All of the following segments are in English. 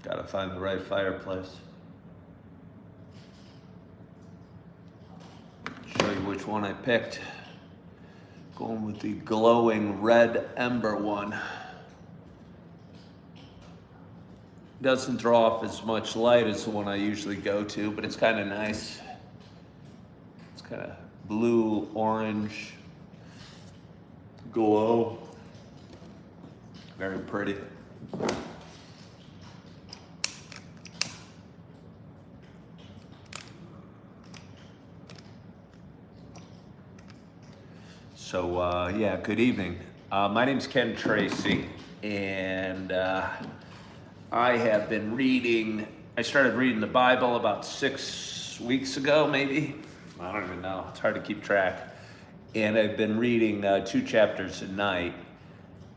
Gotta find the right fireplace. Show you which one I picked. Going with the glowing red ember one. Doesn't draw off as much light as the one I usually go to, but it's kind of nice. It's kind of blue, orange, glow. Very pretty. So, yeah, good evening. My name's Ken Tracy, and I have been reading, I started reading the Bible about 6 weeks ago, maybe. I don't even know, it's hard to keep track. And I've been reading 2 chapters a night.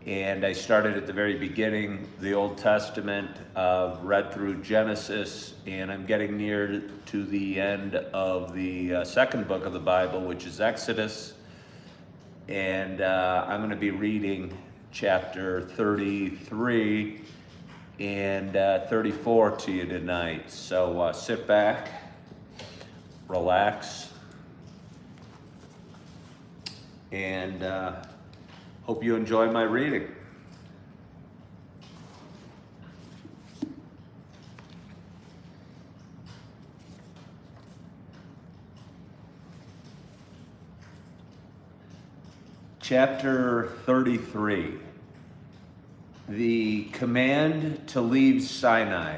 And I started at the very beginning, the Old Testament, read through Genesis, and I'm getting near to the end of the second book of the Bible, which is Exodus. And I'm going to be reading chapter 33 and 34 to you tonight. So sit back, relax, and hope you enjoy my reading. Chapter 33, the command to leave Sinai.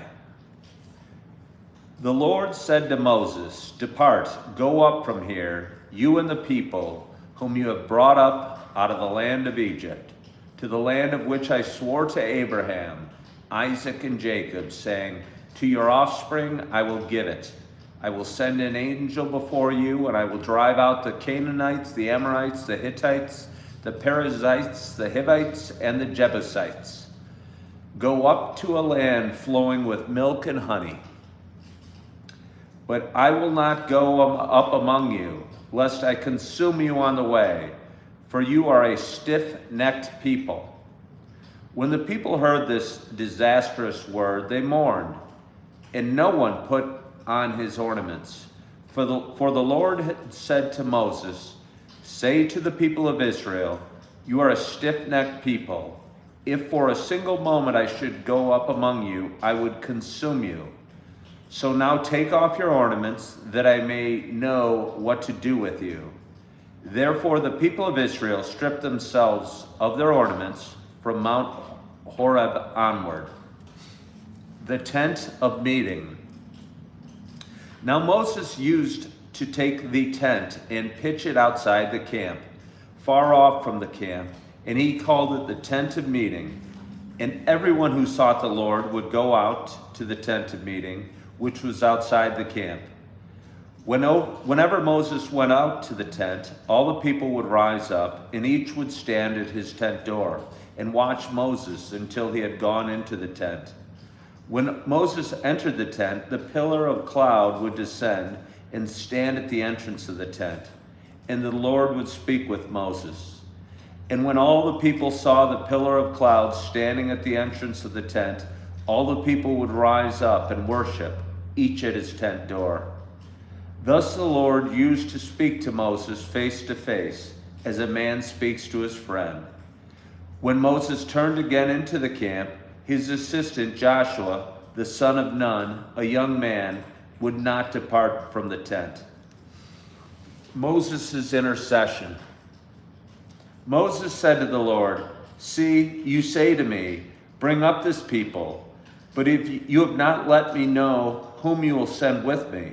The Lord said to Moses, "Depart, go up from here, you and the people whom you have brought up out of the land of Egypt, to the land of which I swore to Abraham, Isaac, and Jacob, saying, to your offspring I will give it. I will send an angel before you, and I will drive out the Canaanites, the Amorites, the Hittites, the Perizzites, the Hivites, and the Jebusites. Go up to a land flowing with milk and honey. But I will not go up among you, lest I consume you on the way, for you are a stiff-necked people." When the people heard this disastrous word, they mourned, and no one put on his ornaments. For the Lord had said to Moses, "Say to the people of Israel, you are a stiff-necked people. If for a single moment I should go up among you, I would consume you. So now take off your ornaments, that I may know what to do with you." Therefore the people of Israel stripped themselves of their ornaments from Mount Horeb onward. The tent of meeting. Now Moses used to take the tent and pitch it outside the camp, far off from the camp, and he called it the tent of meeting. And everyone who sought the Lord would go out to the tent of meeting, which was outside the camp. Whenever Moses went out to the tent, all the people would rise up, and each would stand at his tent door and watch Moses until he had gone into the tent. When Moses entered the tent, the pillar of cloud would descend and stand at the entrance of the tent, and the Lord would speak with Moses. And when all the people saw the pillar of cloud standing at the entrance of the tent, all the people would rise up and worship, each at his tent door. Thus the Lord used to speak to Moses face to face, as a man speaks to his friend. When Moses turned again into the camp, his assistant Joshua, the son of Nun, a young man, would not depart from the tent. Moses' intercession. Moses said to the Lord, "See, you say to me, bring up this people, but if you have not let me know whom you will send with me.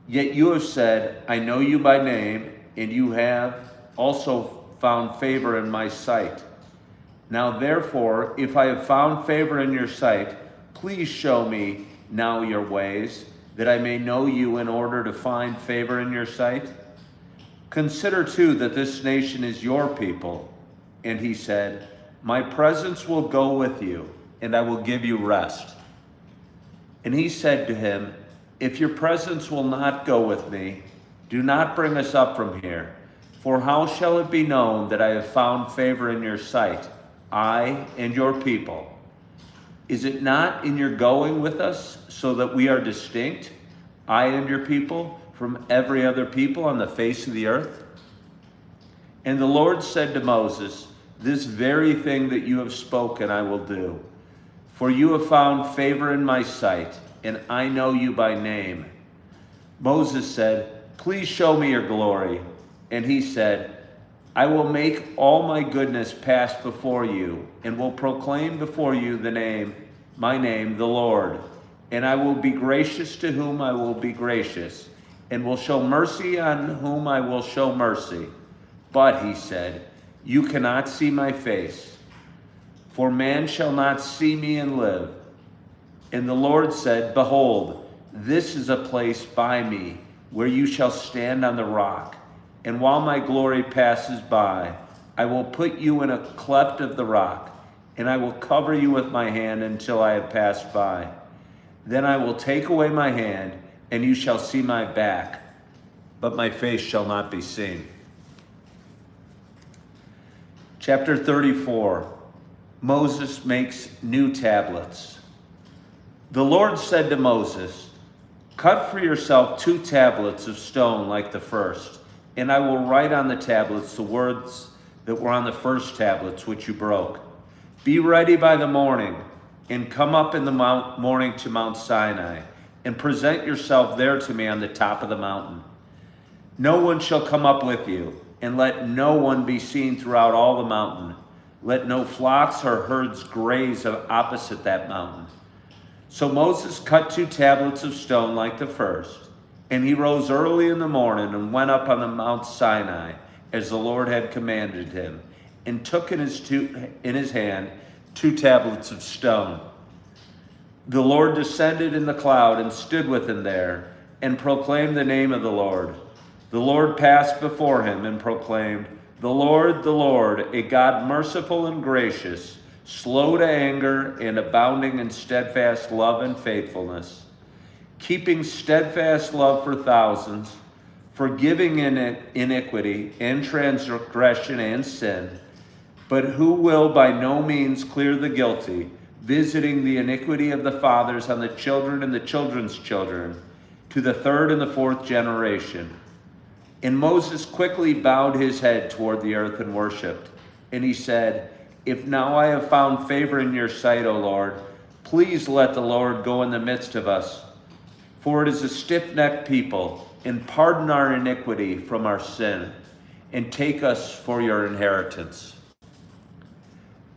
Yet you have said, I know you by name, and you have also found favor in my sight. Now therefore, if I have found favor in your sight, please show me now your ways, that I may know you in order to find favor in your sight. Consider too that this nation is your people." And he said, "My presence will go with you, and I will give you rest." And he said to him, "If your presence will not go with me, do not bring us up from here. For how shall it be known that I have found favor in your sight, I and your people?" Is it not in your going with us so that we are distinct, I and your people, from every other people on the face of the earth? And the Lord said to Moses, this very thing that you have spoken I will do. For you have found favor in my sight, and I know you by name. Moses said, please show me your glory. And he said, I will make all my goodness pass before you, and will proclaim before you my name, the Lord. And I will be gracious to whom I will be gracious, and will show mercy on whom I will show mercy. But, he said, you cannot see my face, for man shall not see me and live. And the Lord said, behold, this is a place by me, where you shall stand on the rock. And while my glory passes by, I will put you in a cleft of the rock, and I will cover you with my hand until I have passed by. Then I will take away my hand, and you shall see my back, but my face shall not be seen. Chapter 34, Moses makes new tablets. The Lord said to Moses, cut for yourself 2 tablets of stone like the first, and I will write on the tablets the words that were on the first tablets which you broke. Be ready by the morning, and come up in the morning to Mount Sinai, and present yourself there to me on the top of the mountain. No one shall come up with you, and let no one be seen throughout all the mountain. Let no flocks or herds graze opposite that mountain. So Moses cut 2 tablets of stone like the first, and he rose early in the morning and went up on the Mount Sinai, as the Lord had commanded him, and took in his hand 2 tablets of stone. The Lord descended in the cloud and stood with him there, and proclaimed the name of the Lord. The Lord passed before him and proclaimed, the Lord, a God merciful and gracious, slow to anger and abounding in steadfast love and faithfulness, keeping steadfast love for thousands, forgiving iniquity and transgression and sin, but who will by no means clear the guilty, visiting the iniquity of the fathers on the children and the children's children, to the 3rd and the 4th generation. And Moses quickly bowed his head toward the earth and worshipped. And he said, if now I have found favor in your sight, O Lord, please let the Lord go in the midst of us. For it is a stiff-necked people, and pardon our iniquity from our sin, and take us for your inheritance.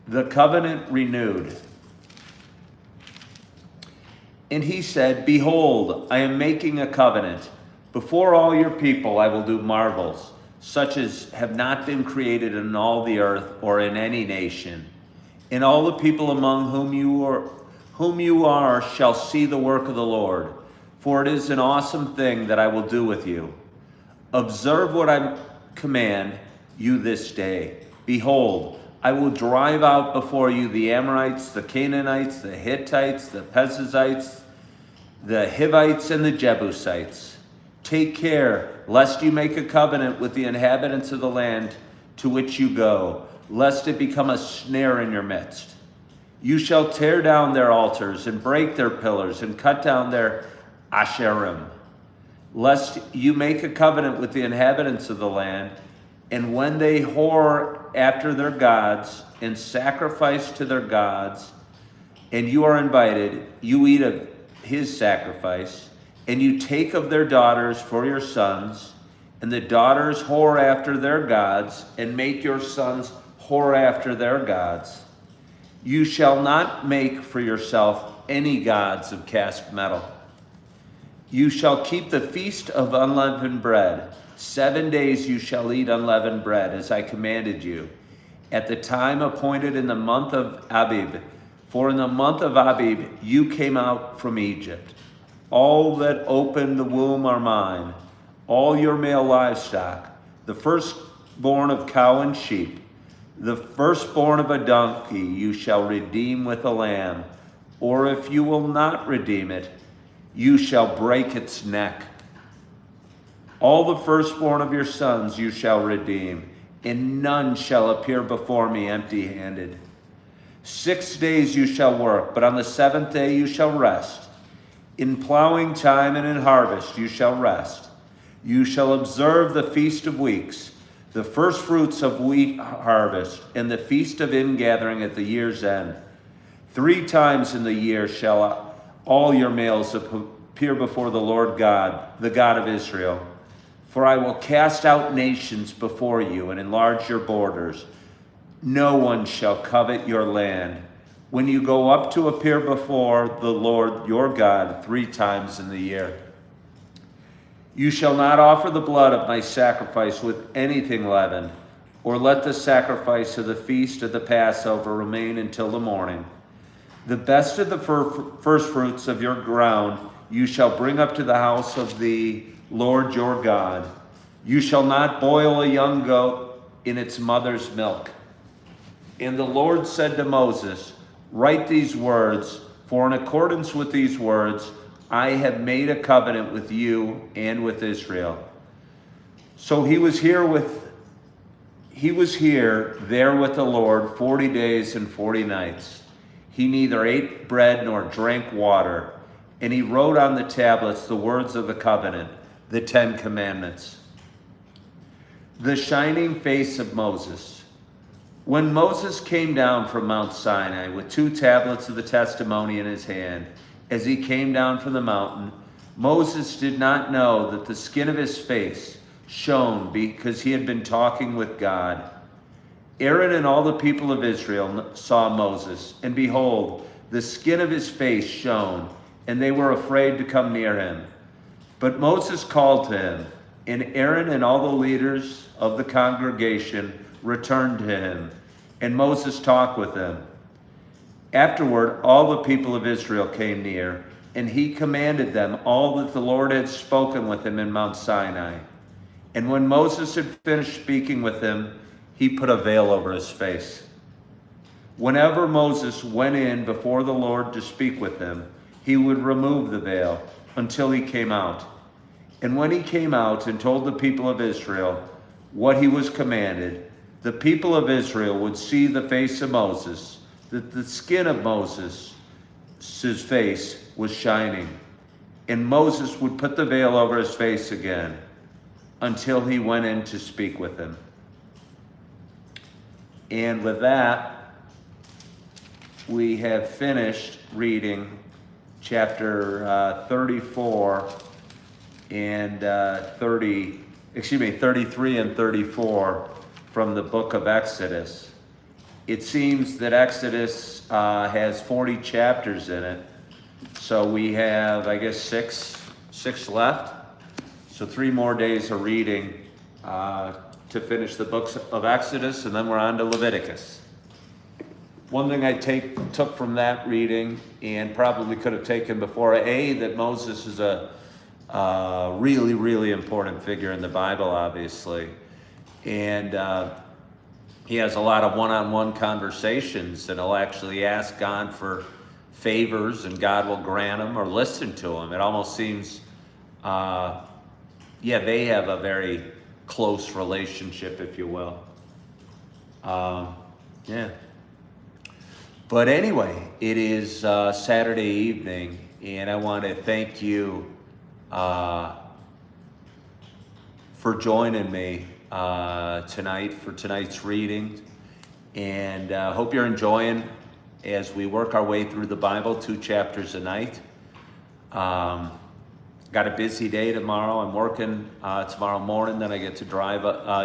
The covenant renewed. And he said, behold, I am making a covenant. Before all your people I will do marvels, such as have not been created in all the earth or in any nation. And all the people among whom you are shall see the work of the Lord, for it is an awesome thing that I will do with you. Observe what I command you this day. Behold, I will drive out before you the Amorites, the Canaanites, the Hittites, the Perizzites, the Hivites, and the Jebusites. Take care, lest you make a covenant with the inhabitants of the land to which you go, lest it become a snare in your midst. You shall tear down their altars and break their pillars and cut down their Asherim, lest you make a covenant with the inhabitants of the land, and when they whore after their gods and sacrifice to their gods, and you are invited, you eat of his sacrifice, and you take of their daughters for your sons, and the daughters whore after their gods, and make your sons whore after their gods. You shall not make for yourself any gods of cast metal. You shall keep the feast of unleavened bread. 7 days you shall eat unleavened bread, as I commanded you, at the time appointed in the month of Abib. For in the month of Abib you came out from Egypt. All that open the womb are mine, all your male livestock, the firstborn of cow and sheep, the firstborn of a donkey you shall redeem with a lamb, or if you will not redeem it, you shall break its neck. All the firstborn of your sons you shall redeem, and none shall appear before me empty-handed. 6 days you shall work, but on the 7th day you shall rest. In plowing time and in harvest you shall rest. You shall observe the Feast of Weeks, the first fruits of wheat harvest, and the Feast of Ingathering at the year's end. 3 times in the year shall all your males appear before the Lord God, the God of Israel. For I will cast out nations before you and enlarge your borders. No one shall covet your land. When you go up to appear before the Lord your God 3 times in the year. You shall not offer the blood of my sacrifice with anything leavened, or let the sacrifice of the feast of the Passover remain until the morning. The best of the first fruits of your ground you shall bring up to the house of the Lord your God. You shall not boil a young goat in its mother's milk. And the Lord said to Moses, write these words, for in accordance with these words, I have made a covenant with you and with Israel. So he was there with the Lord 40 days and 40 nights. He neither ate bread nor drank water, and he wrote on the tablets the words of the covenant, the 10 Commandments. The shining face of Moses. When Moses came down from Mount Sinai with 2 tablets of the testimony in his hand, as he came down from the mountain, Moses did not know that the skin of his face shone because he had been talking with God. Aaron and all the people of Israel saw Moses, and behold, the skin of his face shone, and they were afraid to come near him. But Moses called to him, and Aaron and all the leaders of the congregation returned to him, and Moses talked with them. Afterward, all the people of Israel came near, and he commanded them all that the Lord had spoken with him in Mount Sinai. And when Moses had finished speaking with him, he put a veil over his face. Whenever Moses went in before the Lord to speak with him, he would remove the veil until he came out. And when he came out and told the people of Israel what he was commanded, the people of Israel would see the face of Moses, that the skin of Moses' face was shining. And Moses would put the veil over his face again until he went in to speak with him. And with that, we have finished reading chapter 34 and 33 and 34 from the book of Exodus. It seems that Exodus has 40 chapters in it. So we have, I guess, six left. So 3 more days of reading to finish the books of Exodus, and then we're on to Leviticus. One thing I took from that reading, and probably could have taken before, that Moses is a really, really important figure in the Bible, obviously. And he has a lot of one-on-one conversations, and he'll actually ask God for favors, and God will grant them or listen to him. It almost seems, they have a very close relationship, if you will. But anyway, it is Saturday evening, and I want to thank you for joining me tonight for tonight's reading, and hope you're enjoying as we work our way through the Bible, 2 chapters a night. Got a busy day tomorrow. I'm working tomorrow morning, then I get to drive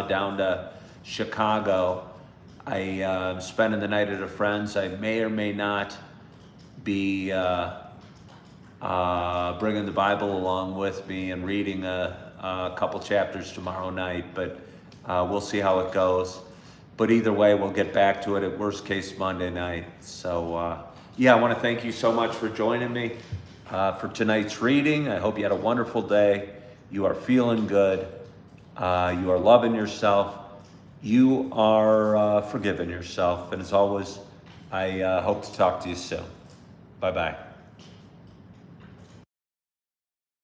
down to Chicago. I'm spending the night at a friend's. I may or may not be bringing the Bible along with me and reading a couple chapters tomorrow night, but we'll see how it goes. But either way, we'll get back to it at worst case Monday night. So I want to thank you so much for joining me for tonight's reading. I hope you had a wonderful day. You are feeling good. You are loving yourself. You are forgiving yourself. And as always, I hope to talk to you soon. Bye-bye.